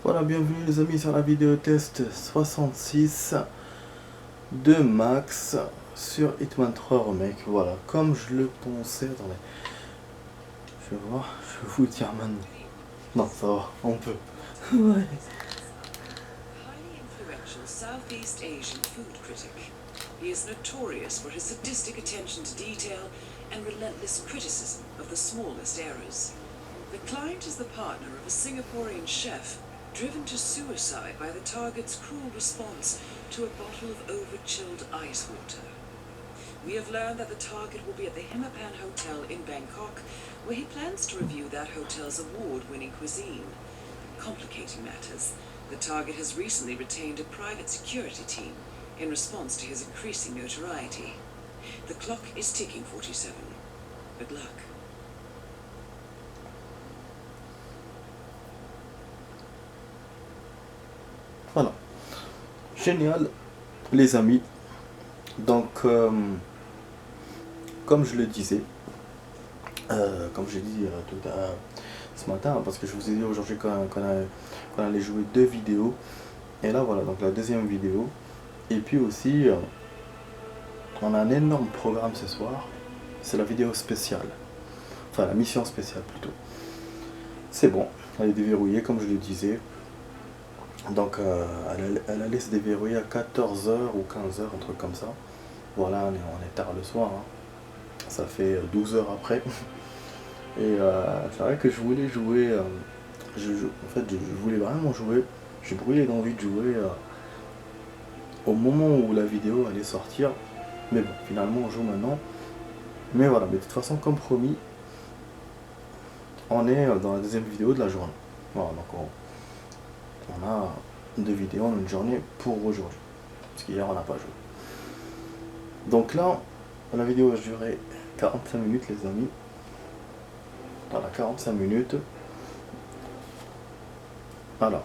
Voilà, bienvenue les amis sur la vidéo test 66 de Max sur Hitman 3 Remake. Voilà, comme je le pensais. Attendez, je vais voir, je vais vous dire maintenant. Non, ça va, on peut. Ouais. Highly influential Southeast Asian food critic. He is notorious for his sadistic attention to detail and relentless criticism of the smallest errors. The client is the partner of a Singaporean chef driven to suicide by the target's cruel response to a bottle of over-chilled ice water. We have learned that the target will be at the Himapan Hotel in Bangkok, where he plans to review that hotel's award-winning cuisine. Complicating matters, the target has recently retained a private security team in response to his increasing notoriety. The clock is ticking, 47. Good luck. Voilà. Génial, les amis. Donc, comme je le disais, comme j'ai dit tout à ce matin, parce que je vous ai dit aujourd'hui qu'on allait jouer 2 vidéos. Et là, voilà, donc la deuxième vidéo. Et puis aussi, on a un énorme programme ce soir. C'est la vidéo spéciale. Enfin, la mission spéciale plutôt. C'est bon, elle est déverrouillée, comme je le disais. Donc, elle allait se déverrouiller à 14 h ou 15 h, un truc comme ça. Voilà, on est tard le soir. Hein. Ça fait 12 h après. Et c'est vrai que je voulais jouer. En fait, je voulais vraiment jouer. J'ai brûlé d'envie de jouer au moment où la vidéo allait sortir. Mais bon, finalement, on joue maintenant. Mais voilà, mais de toute façon, comme promis, on est dans la deuxième vidéo de la journée. Voilà, donc on a 2 vidéos en une journée pour aujourd'hui. Parce qu'hier, on n'a pas joué. Donc là, la vidéo va durer 45 minutes, les amis. Voilà, 45 minutes. Alors,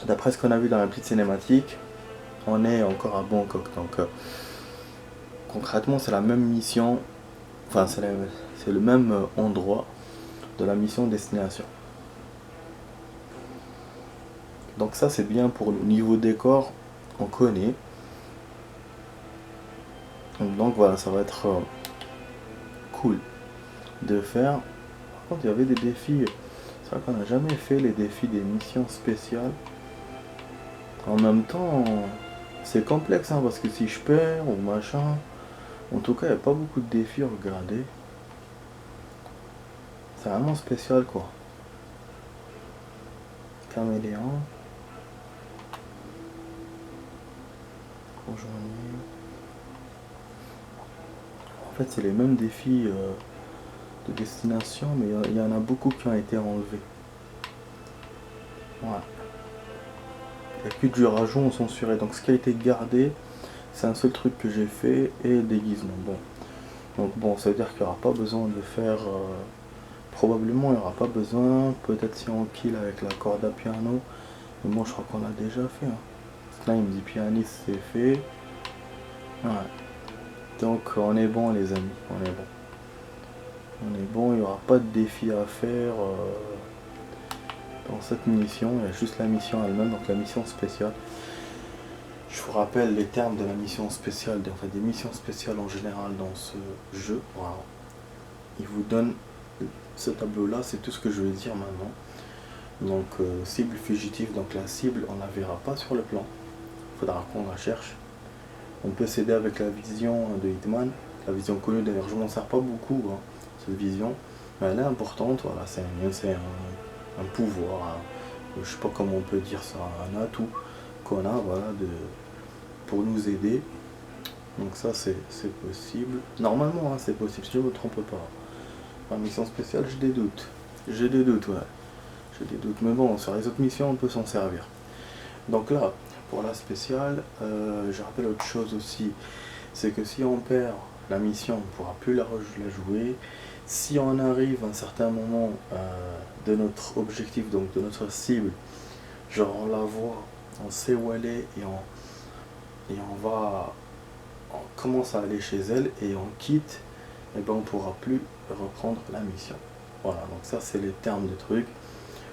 d'après ce qu'on a vu dans la petite cinématique, on est encore à Bangkok. Donc, concrètement, c'est la même mission. Enfin, c'est le même endroit de la mission destination. Donc ça, c'est bien pour le niveau décor, on connaît. Donc voilà, ça va être cool de faire. Par contre, il y avait des défis. C'est vrai qu'on n'a jamais fait les défis des missions spéciales. En même temps, c'est complexe, hein, parce que si je perds ou machin, en tout cas, il n'y a pas beaucoup de défis, regardez. C'est vraiment spécial, quoi. Caméléon. Rejoignez. En fait, c'est les mêmes défis de destination, mais il y en a beaucoup qui ont été enlevés. Voilà. Il n'y a plus de rajout en censuré. Donc ce qui a été gardé, c'est un seul truc que j'ai fait et déguisement. Bon. Donc bon, ça veut dire qu'il n'y aura pas besoin de faire. Probablement il n'y aura pas besoin. Peut-être si on kill avec la corde à piano. Mais bon, je crois qu'on l'a déjà fait. Hein. Parce que là il me dit pianiste, c'est fait. Ouais. Donc on est bon les amis, on est bon. On est bon, il n'y aura pas de défi à faire dans cette mission, il y a juste la mission elle-même, donc la mission spéciale. Je vous rappelle les termes de la mission spéciale, enfin des missions spéciales en général dans ce jeu. Voilà. Il vous donne ce tableau-là, c'est tout ce que je vais dire maintenant. Donc cible fugitive, donc la cible on la verra pas sur le plan, il faudra qu'on la cherche. On peut s'aider avec la vision de Hitman, la vision connue d'ailleurs, je m'en sers pas beaucoup, hein, cette vision, mais elle est importante, voilà, c'est un pouvoir, je sais pas comment on peut dire ça, un atout qu'on a, voilà, pour nous aider. Donc ça c'est possible, normalement hein, c'est possible, si je ne me trompe pas. La mission spéciale, j'ai des doutes, ouais, j'ai des doutes, mais bon, sur les autres missions on peut s'en servir. Donc là, pour la spéciale, je rappelle autre chose aussi, c'est que si on perd la mission, on ne pourra plus la jouer. Si on arrive à un certain moment de notre objectif, donc de notre cible, genre on la voit, on sait où elle est et on commence à aller chez elle et on quitte, et ben on ne pourra plus reprendre la mission. Voilà, donc ça c'est les termes de trucs.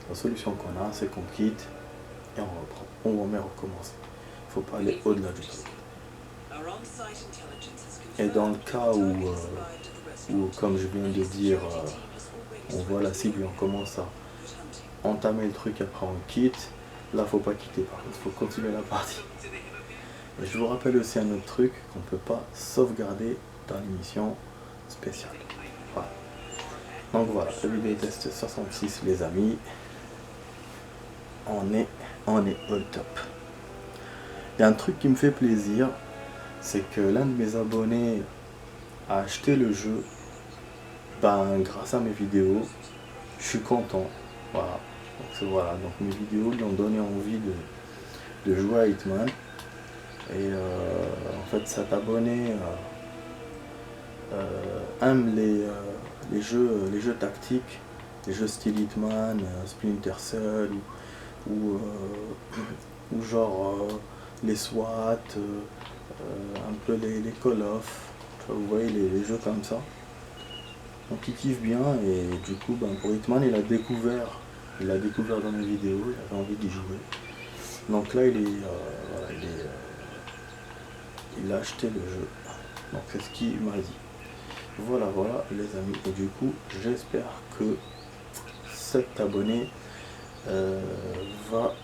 La solution qu'on a, c'est qu'on quitte et on reprend. On remet recommencer. Il ne faut pas aller au-delà du truc. Et dans le cas où comme je viens de dire, on voit la cible et on commence à entamer le truc, après on quitte, là faut pas quitter, par contre, il faut continuer la partie. Et je vous rappelle aussi un autre truc qu'on ne peut pas sauvegarder dans l'émission spéciale. Voilà. Donc voilà, le vidéo test 66 les amis, on est au top. Il y a un truc qui me fait plaisir, c'est que l'un de mes abonnés a acheté le jeu, grâce à mes vidéos, je suis content, voilà. Donc mes vidéos lui ont donné envie de jouer à Hitman, et en fait cet abonné aime les jeux tactiques, les jeux style Hitman, Splinter Cell, ou genre les SWAT, un peu les Call of, vous voyez les jeux comme ça. Donc il kiffe bien, et du coup pour Hitman il a découvert dans mes vidéos, il avait envie d'y jouer. Donc là il a acheté le jeu. Donc c'est ce qu'il m'a dit. Voilà les amis, et du coup j'espère que cet abonné va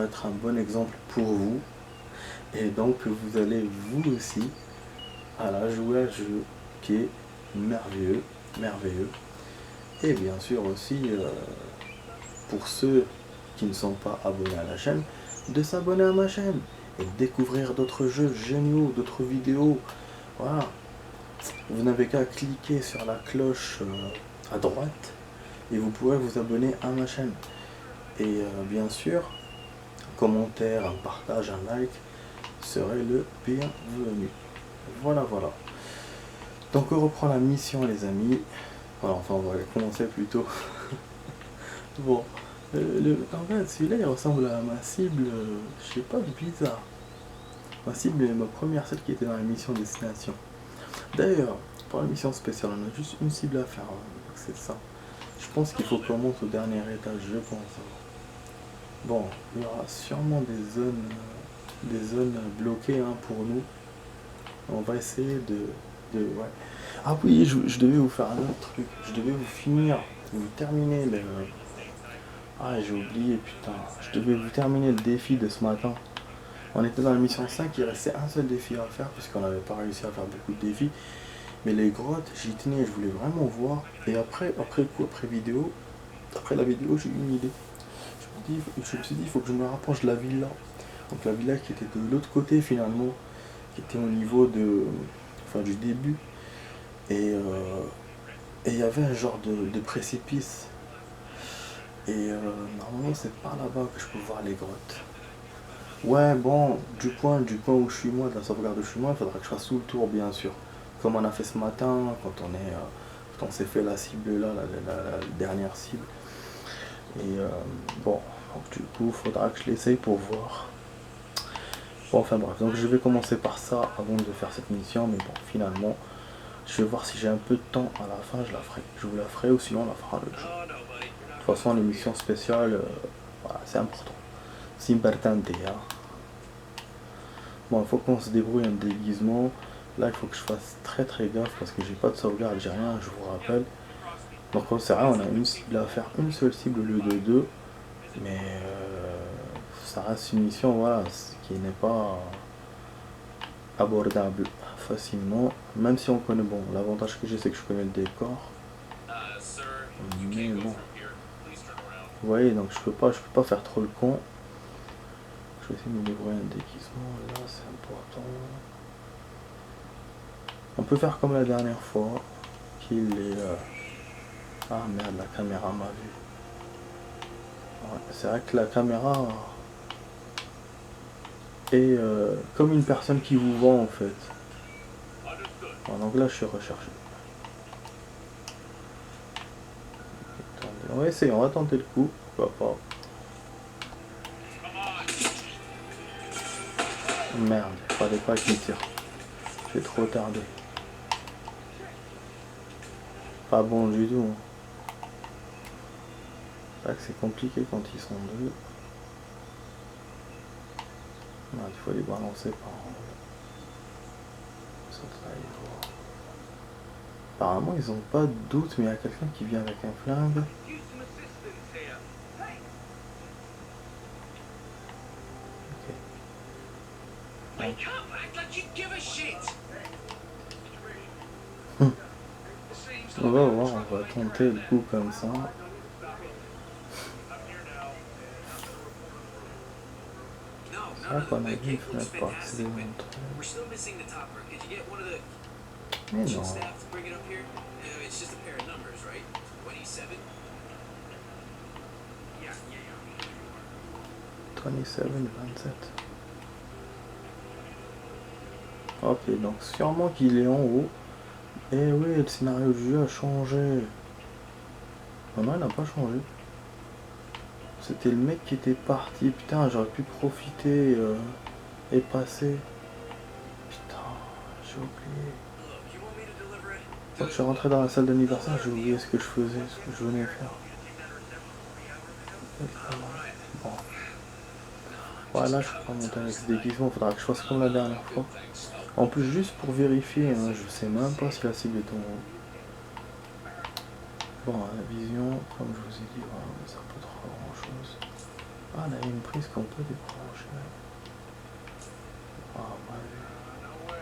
être un bon exemple pour vous, et donc vous allez vous aussi jouer à un jeu qui est merveilleux, et bien sûr aussi pour ceux qui ne sont pas abonnés à la chaîne, de s'abonner à ma chaîne et de découvrir d'autres jeux géniaux, d'autres vidéos. Voilà, vous n'avez qu'à cliquer sur la cloche à droite et vous pourrez vous abonner à ma chaîne. Et bien sûr, un commentaire, un partage, un like serait le bienvenu. Voilà. Donc on reprend la mission les amis. Voilà, enfin on va commencer plutôt. Bon, en fait celui-là il ressemble à ma cible, je sais pas, bizarre. Ma cible est ma première, celle qui était dans la mission destination. D'ailleurs, pour la mission spéciale, on a juste une cible à faire, c'est ça. Je pense qu'il faut qu'on monte au dernier étage, je pense. Bon, il y aura sûrement des zones bloquées pour nous. On va essayer ouais. Ah oui, je devais vous faire un autre truc. Je devais vous terminer le... Ah, j'ai oublié, putain. Je devais vous terminer le défi de ce matin. On était dans la mission 5, il restait un seul défi à faire, puisqu'on n'avait pas réussi à faire beaucoup de défis. Mais les grottes, j'y tenais, je voulais vraiment voir. Et après la vidéo, j'ai eu une idée. Je me suis dit, il faut que je me rapproche de la villa. Donc la villa qui était de l'autre côté finalement, qui était au niveau du début. Et il y avait un genre de précipice. Et normalement c'est par là-bas que je peux voir les grottes. Ouais, bon, du point où je suis moi, de la sauvegarde où je suis moi, il faudra que je fasse sous le tour bien sûr. Comme on a fait ce matin, quand on s'est fait la cible là, la dernière cible. Et bon, donc du coup, il faudra que je l'essaye pour voir. Bon, enfin bref, donc je vais commencer par ça avant de faire cette mission, mais bon, finalement, je vais voir si j'ai un peu de temps à la fin, je la ferai. Je vous la ferai, ou sinon on la fera le jeu. De toute façon, l'émission spéciale, voilà, c'est important. C'est important, hein. Bon, il faut qu'on se débrouille un déguisement. Là, il faut que je fasse très gaffe parce que j'ai pas de sauvegarde, j'ai rien, je vous rappelle. Donc c'est vrai, on a une cible à faire, une seule cible au lieu de deux. Mais ça reste une mission, voilà, qui n'est pas abordable facilement. Même si on connaît, bon, l'avantage que j'ai, c'est que je connais le décor. Mais bon. Vous voyez, donc je peux pas faire trop le con. Je vais essayer de me débrouiller un déguisement, là c'est important. On peut faire comme la dernière fois, qu'il est... Ah merde, la caméra m'a vu. Ouais, c'est vrai que la caméra est comme une personne qui vous vend en fait. Bon, donc là je suis recherché. Attendez, on va essayer, on va tenter le coup, pourquoi pas. Merde, fallait pas qu'il tire. J'ai trop tardé. Pas bon du tout. C'est vrai que c'est compliqué quand ils sont deux. Non, il faut les balancer par en haut. Ça, il faut... Apparemment ils ont pas de doute, mais il y a quelqu'un qui vient avec un flingue. On va voir, on va tenter le coup comme ça. Ah, qu'on a vu une fenêtre pour accéder dans le truc. Mais non. 27, 27. Ok, donc sûrement qu'il est en haut. Et oui, le scénario du jeu a changé. Non, il n'a pas changé. C'était le mec qui était parti. Putain, j'aurais pu profiter et passer. Putain, j'ai oublié. Quand je suis rentré dans la salle d'anniversaire, j'ai oublié ce que je faisais, ce que je venais faire. Bon. Voilà, je peux pas monter avec ce déguisement, faudra que je fasse comme la dernière fois. En plus, juste pour vérifier, hein, je sais même pas si la cible est en haut. Bon, la vision, comme je vous ai dit, voilà, ça peut pas trop grand chose. Ah, là, il y a une prise qu'on peut débrancher. Ah, ouais.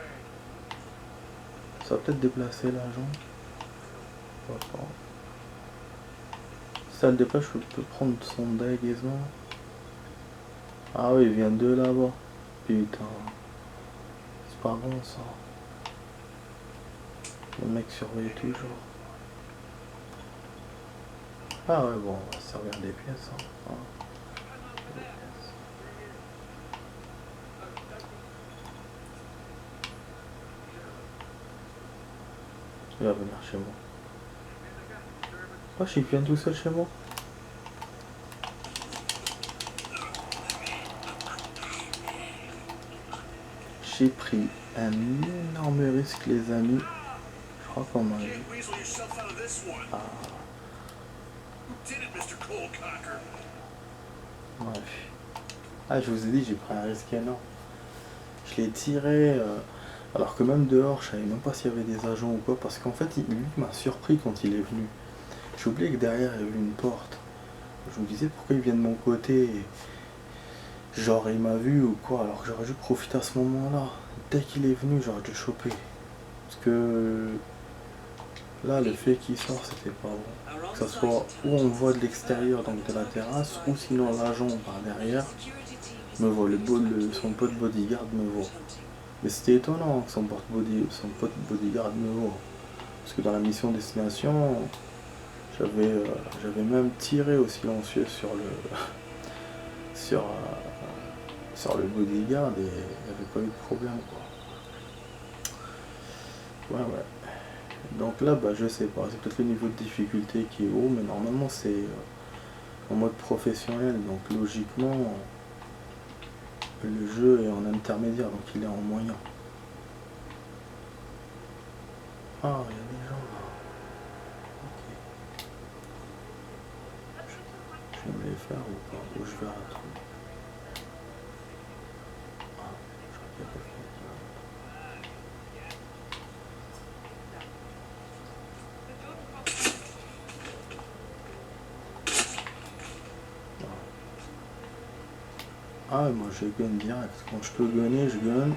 Ça va peut-être déplacer l'agent. Pas. Si ça le déplace, je peux prendre son déguisement. Ah oui, il vient de là-bas. Putain. C'est pas bon ça. Le mec surveille toujours. Ah ouais, bon, on va se servir des pièces. Hein. Il va venir chez moi. Oh, je viens tout seul chez moi. J'ai pris un énorme risque, les amis. Je crois qu'on m'a vu. Ah. Ouais. Ah, je vous ai dit, j'ai pris un risque énorme. Je l'ai tiré, alors que même dehors, je savais même pas s'il y avait des agents ou quoi, parce qu'en fait, lui m'a surpris quand il est venu. J'ai oublié que derrière, il y avait une porte. Je me disais, pourquoi il vient de mon côté et... Genre, il m'a vu ou quoi, alors que j'aurais dû profiter à ce moment-là. Dès qu'il est venu, j'aurais dû le choper. Parce que... Là, le fait qu'il sort, c'était pas bon. Que ça soit où on voit de l'extérieur, donc de la terrasse, ou sinon l'agent par derrière me voit, son pote bodyguard me voit. Mais c'était étonnant que son pote bodyguard me voit. Parce que dans la mission destination, j'avais même tiré au silencieux sur le sur le bodyguard et il n'y avait pas eu de problème quoi. Ouais. Donc là, bah, je sais pas, c'est peut-être le niveau de difficulté qui est haut, mais normalement c'est en mode professionnel, donc logiquement le jeu est en intermédiaire, donc il est en moyen. Ah, il y a des gens là. Ok. Je vais me les faire ou pas? Ou je vais attendre. Ah, je crois qu'il y a quelqu'un qui va. Ah, moi je gun direct. Quand je peux gunner, je gun.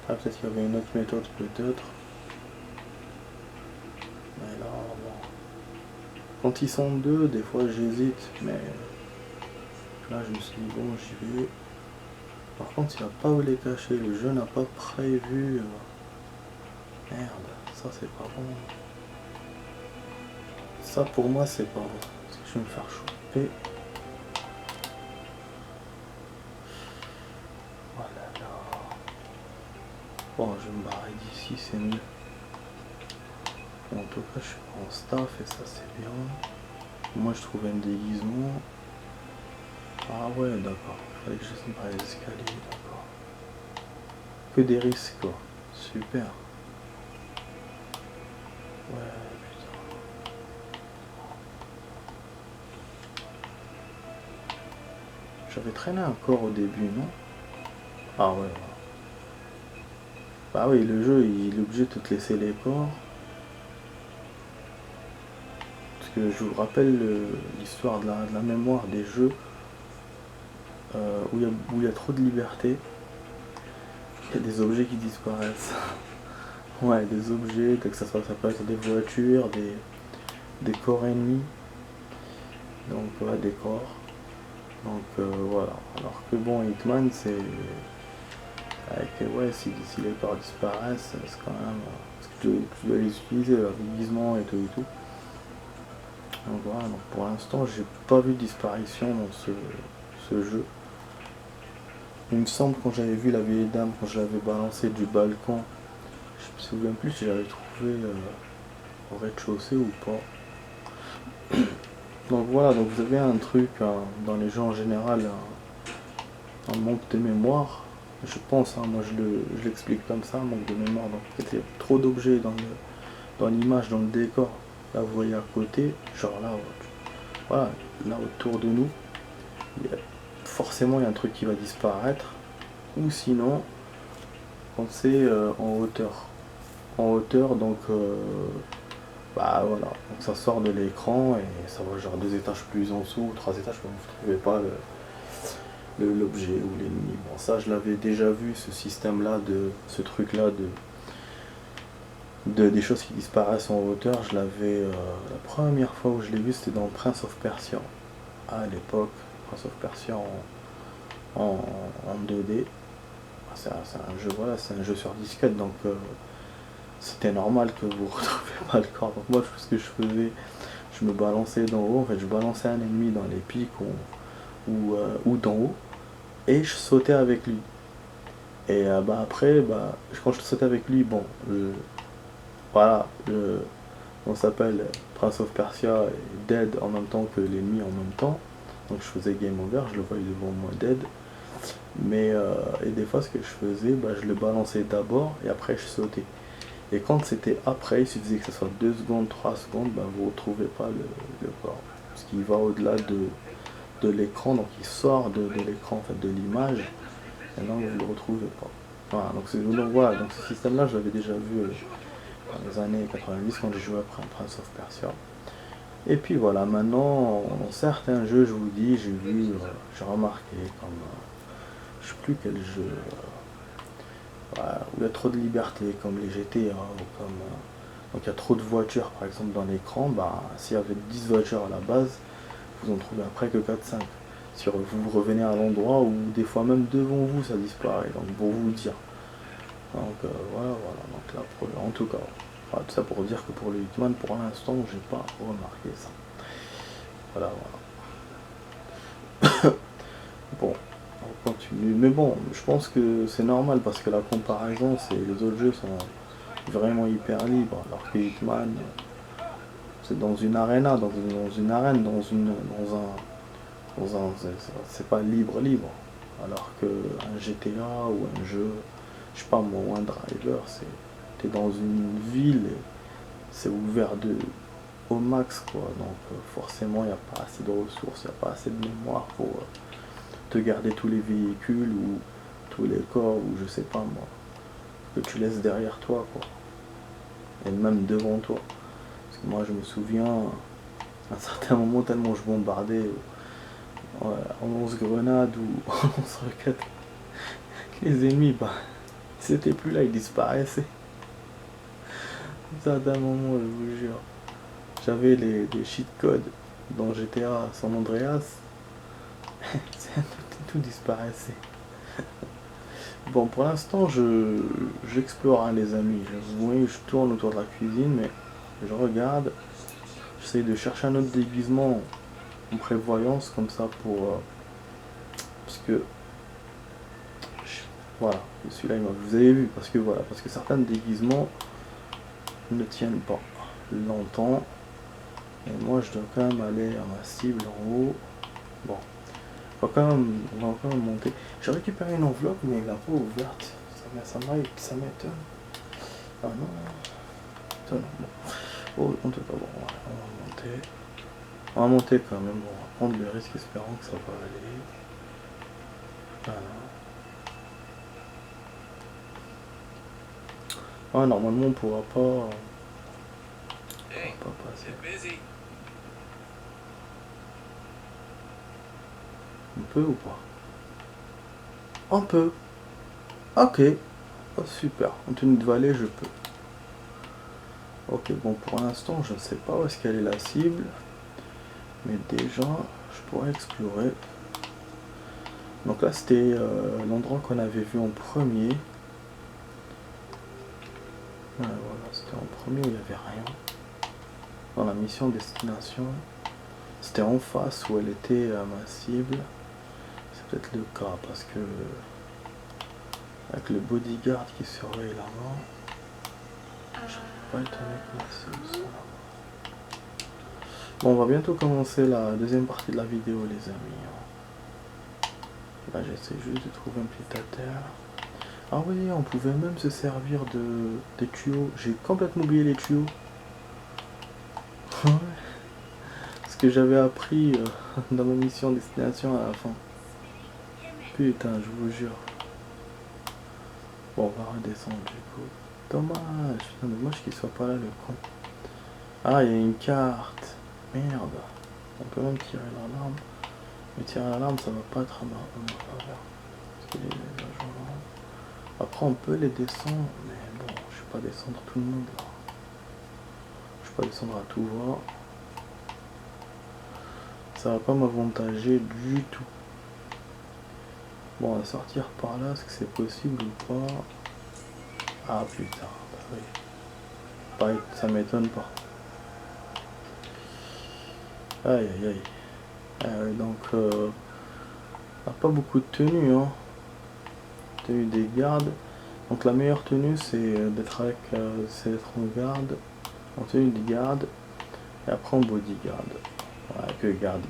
Ah, peut-être qu'il y avait une autre méthode, peut-être. Mais là, bon. Quand ils sont deux, des fois j'hésite, mais là je me suis dit, bon, j'y vais. Par contre, il n'y a pas où les cacher. Le jeu n'a pas prévu. Merde, ça c'est pas bon. Ça pour moi, c'est pas bon. Parce que je vais me faire choper. Bon, je vais me barrer d'ici, c'est mieux. En tout cas, je suis en staff et ça, c'est bien. Moi, je trouve un déguisement. Ah ouais, d'accord. Il fallait que je descende par les escaliers, d'accord. Que des risques, quoi. Super. Ouais, putain. J'avais traîné un corps au début, non? Ah ouais, voilà. Bah oui, le jeu, il est obligé de te laisser les corps. Parce que je vous rappelle l'histoire de la mémoire des jeux où il y a trop de liberté. Il y a des objets qui disparaissent. Ouais, des objets, que ça peut être des voitures, des corps ennemis. Donc ouais, des corps. Donc voilà. Alors que bon, Hitman, c'est... Avec, ouais, si les corps disparaissent, c'est quand même... parce que tu dois les utiliser, leur déguisement et tout et tout. Donc voilà, donc pour l'instant, j'ai pas vu de disparition dans ce jeu. Il me semble quand j'avais vu la vieille dame, quand je l'avais balancée du balcon, je me souviens plus si j'avais trouvé au rez-de-chaussée ou pas. Donc voilà, donc vous avez un truc dans les jeux en général, un manque de mémoire. Je pense, moi je l'explique comme ça, un manque de mémoire. Donc il y a trop d'objets dans l'image, dans le décor. Là vous voyez à côté, genre là, voilà, là autour de nous, forcément il y a un truc qui va disparaître. Ou sinon, quand c'est en hauteur. En hauteur, donc bah voilà, donc ça sort de l'écran et ça va genre 2 étages plus en dessous, ou 3 étages, vous ne trouvez pas l'objet ou l'ennemi. Bon, ça je l'avais déjà vu, ce système là, ce truc là des choses qui disparaissent en hauteur. Je l'avais la première fois où je l'ai vu, c'était dans Prince of Persia à l'époque. Prince of Persia en 2D. C'est un jeu, voilà, c'est un jeu sur disquette, donc c'était normal que vous ne retrouviez pas le corps. Donc moi, ce que je faisais, je me balançais d'en haut, en fait je balançais un ennemi dans les pics ou d'en haut, et je sautais avec lui. Et bah après, quand je sautais avec lui, bon, voilà, on s'appelle Prince of Persia et dead en même temps que l'ennemi en même temps. Donc je faisais game over, je le voyais devant moi dead. Mais et des fois ce que je faisais, je le balançais d'abord et après je sautais. Et quand c'était après, il suffisait que ce soit 2 secondes, 3 secondes, vous ne retrouvez pas le corps. Parce qu'il va au-delà de l'écran, donc il sort de l'écran, en fait, de l'image, et donc vous ne le retrouvez pas. Voilà, donc ce système-là, je l'avais déjà vu dans les années 90 quand j'ai joué après Prince of Persia. Et puis voilà, maintenant, dans certains jeux, je vous dis, j'ai remarqué comme, je sais plus quel jeu, voilà, où il y a trop de liberté, comme les GTA, ou comme, donc il y a trop de voitures par exemple dans l'écran, s'il y avait 10 voitures à la base, vous en trouvez après que 4-5. Si vous revenez à l'endroit où des fois même devant vous ça disparaît, donc pour vous dire. Donc voilà, donc là, en tout cas, voilà, tout ça pour dire que pour le Hitman, pour l'instant, j'ai pas remarqué ça. Voilà. Bon, on continue. Mais bon, je pense que c'est normal parce que la comparaison, c'est les autres jeux sont vraiment hyper libres, alors que Hitman, c'est dans une arena, dans une arène, c'est pas libre, alors que un GTA ou un jeu, je sais pas moi, ou un driver, t'es dans une ville, et c'est ouvert au max quoi, donc forcément il n'y a pas assez de ressources, il n'y a pas assez de mémoire pour te garder tous les véhicules ou tous les corps ou je sais pas moi, que tu laisses derrière toi quoi, et même devant toi. Parce que moi je me souviens, à un certain moment, tellement je bombardais en 11 grenades ou en 11 roquettes, les ennemis, c'était plus là, ils disparaissaient. À un certain moment, je vous jure, j'avais les cheat codes dans GTA San Andreas, tout disparaissait. Bon, pour l'instant, j'explore les amis. Vous voyez, je tourne autour de la cuisine, mais je regarde. J'essaie de chercher un autre déguisement en prévoyance, comme ça, parce que... Voilà, celui-là, vous avez vu, parce que certains déguisements ne tiennent pas longtemps. Et moi, je dois quand même aller à ma cible en haut. Bon, on va quand même monter. J'ai récupéré une enveloppe, mais elle n'est pas ouverte. Ça m'étonne. Ah non. Étonnant. Bon. Oh, on ne peut pas. Bon, on va monter. On va monter quand même. On va prendre le risque espérant que ça va aller. Ah, normalement on pourra pas passer. On peut ou pas? On peut. Ok. Oh, super. En tenue de valet, je peux. Ok, bon, pour l'instant, je ne sais pas où est-ce qu'elle est la cible. Mais déjà, je pourrais explorer. Donc là, c'était l'endroit qu'on avait vu en premier. Ouais, voilà, c'était en premier où il n'y avait rien. Dans la mission destination, c'était en face où elle était ma cible. C'est peut-être le cas parce que avec le bodyguard qui surveille là-bas, je serais pas étonné que ma cible soit là. Bon, on va bientôt commencer la deuxième partie de la vidéo, les amis. Là, j'essaie juste de trouver un pied à terre. Ah oui, on pouvait même se servir des tuyaux. J'ai complètement oublié les tuyaux. Ce que j'avais appris dans ma mission destination à la fin. Putain, je vous jure. Bon, on va redescendre du coup. Dommage, putain, dommage qu'il soit pas là le con. Ah, il y a une carte. Merde. On peut même tirer l'alarme. Mais tirer l'alarme, ça va pas être à ma faveur. Parce qu'il est là. Après, on peut les descendre, mais bon, je vais pas descendre tout le monde là. Je vais pas descendre à tout voir. Ça va pas m'avantager du tout. Bon, on va sortir par là, est-ce que c'est possible ou pas? Ah putain, bah oui. Pareil, ça m'étonne pas. Aïe aïe aïe. Donc, pas beaucoup de tenues, hein. Tenue des gardes. Donc la meilleure tenue c'est d'être en garde, en tenue de garde, et après en bodyguard. Ouais, que garde.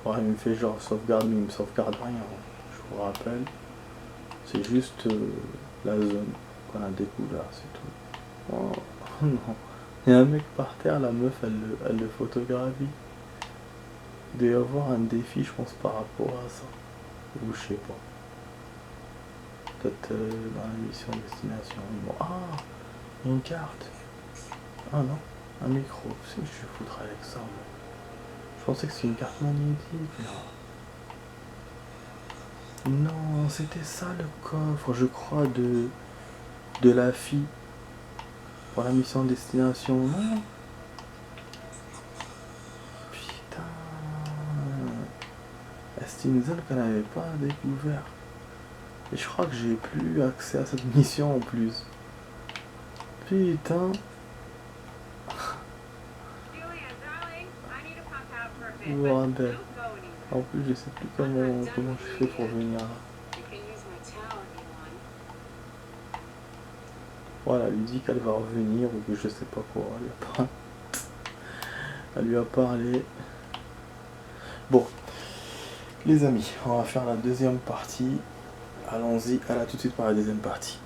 Ouais, il me fait genre sauvegarde, mais il me sauvegarde rien, hein. Je vous rappelle. C'est juste la zone qu'on a découvert, c'est tout. Oh non. Il y a un mec par terre, la meuf elle le photographie. Il doit y avoir un défi, je pense, par rapport à ça. Ou je sais pas. Peut-être dans la mission destination. Bon. Ah, une carte. Ah non, un micro. Si je foutrais avec ça. Moi. Je pensais que c'était une carte magnétique. Non, c'était ça le coffre, je crois, de la fille. Pour la mission destination. Non. Putain. C'était une zone qu'on n'avait pas découvert. Et je crois que j'ai plus accès à cette mission en plus. Putain. Bordel. En plus je sais plus comment je fais pour venir là. Voilà, elle lui dit qu'elle va revenir ou que je sais pas quoi. Elle lui a parlé. Bon. Les amis, on va faire la deuxième partie. Allons-y, à la tout de suite pour la deuxième partie.